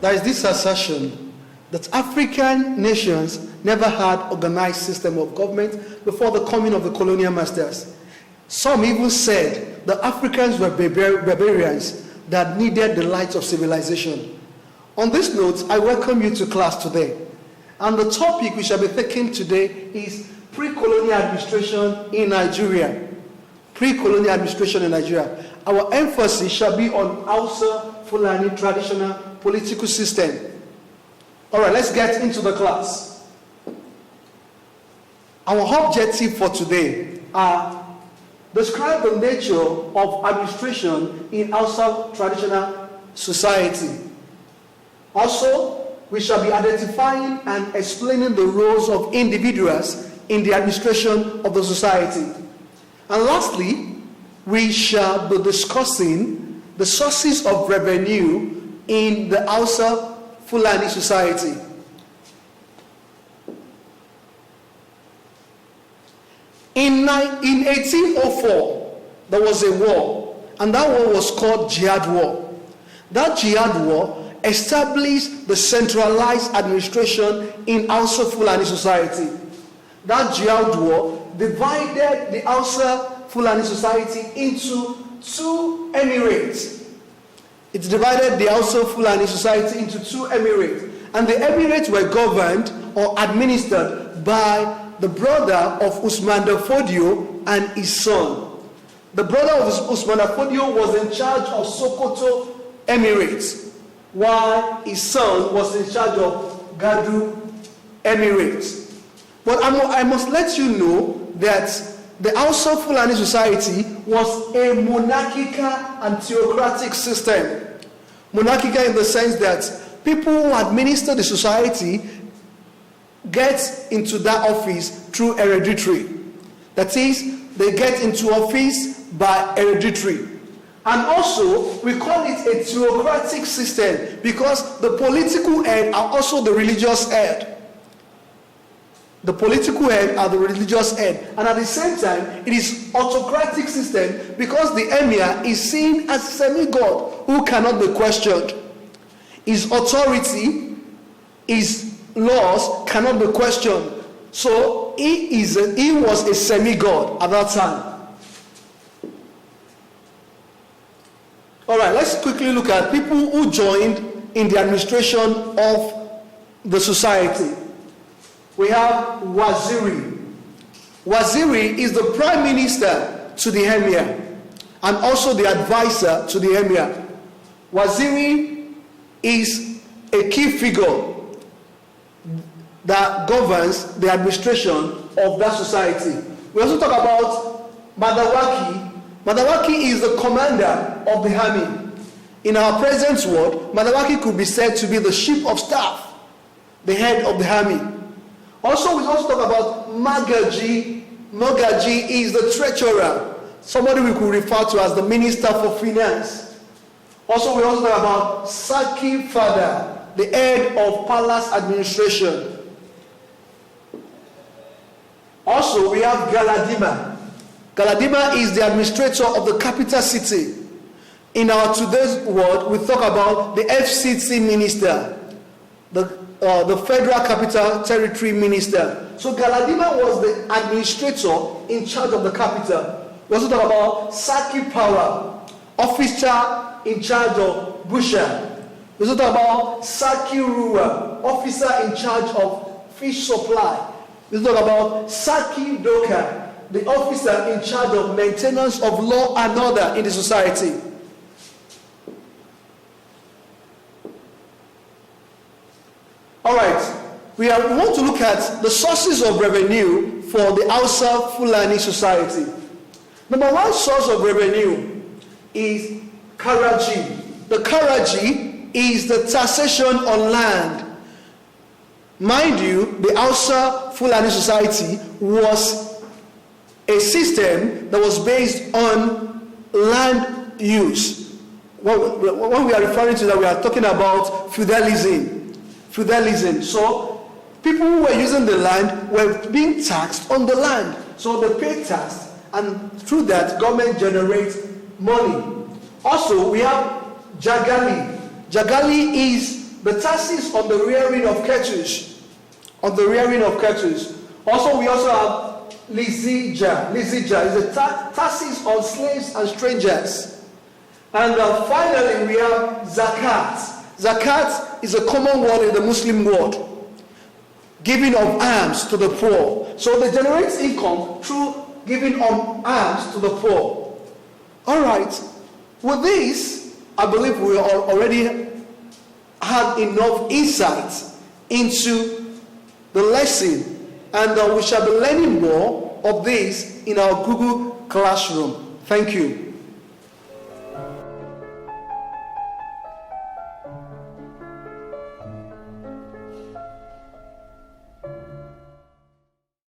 there is this assertion that African nations never had organized system of government before the coming of the colonial masters. Some even said the Africans were barbarians that needed the light of civilization. On this note, I welcome you to class today. And the topic we shall be taking today is pre-colonial administration in Nigeria. Pre-colonial administration in Nigeria. Our emphasis shall be on Hausa, Fulani traditional political system. All right, let's get into the class. Our objective for today are describe the nature of administration in Hausa traditional society. Also, we shall be identifying and explaining the roles of individuals in the administration of the society. And lastly, we shall be discussing the sources of revenue in the Hausa Fulani society. In 1804, there was a war, and that war was called Jihad War. That Jihad War established the centralized administration in Hausa Fulani society. That Jihad War divided the Hausa Fulani society into two emirates. It divided the Hausa Fulani society into two emirates, and the emirates were governed or administered by the brother of Usman da Fodio and his son. The brother of Usman da Fodio was in charge of Sokoto Emirates, while his son was in charge of Gadu Emirates. But I must let you know that the Hausa Fulani society was a monarchical and theocratic system. Monarchical in the sense that people who administer the society get into that office through hereditary. That is, they get into office by hereditary. And also, we call it a theocratic system because the political head are also the religious head. The political head are the religious head. And at the same time, it is autocratic system because the emir is seen as a semi-god who cannot be questioned. His authority, his laws cannot be questioned. So he was a semi-god at that time. All right, let's quickly look at people who joined in the administration of the society. We have Waziri. Waziri is the prime minister to the emir and also the advisor to the emir. Waziri is a key figure that governs the administration of that society. We also talk about Madawaki. Madawaki is the commander of the army. In our present world, Madawaki could be said to be the chief of staff, the head of the army. Also, we also talk about Magaji. Magaji is the treasurer, somebody we could refer to as the minister for finance. Also, we also talk about Saki Father, the head of palace administration. Also, we have Galadima. Galadima is the administrator of the capital city. In our today's world, we talk about the FCT minister, the Federal Capital Territory Minister. So Galadima was the administrator in charge of the capital. We also talk about Saki Power, officer in charge of Busha. We also talk about Saki Ruwa, officer in charge of fish supply. We also talk about Saki Doka, the officer in charge of maintenance of law and order in the society. All right, we want to look at the sources of revenue for the Hausa Fulani society. Number one source of revenue is Karaji. The Karaji is the taxation on land. Mind you, the Hausa Fulani society was a system that was based on land use. When we are referring to that, we are talking about feudalism. So people who were using the land were being taxed on the land. So they pay tax, and through that, government generates money. Also, we have Jagali. Jagali is the taxes on the rearing of cattle. Also, we also have lizija. Lizija is the taxes on slaves and strangers. And finally, we have zakat. Zakat is a common word in the Muslim world, giving of alms to the poor. So they generate income through giving of alms to the poor. All right. With this, I believe we already had enough insight into the lesson, and we shall be learning more of this in our Google Classroom. Thank you.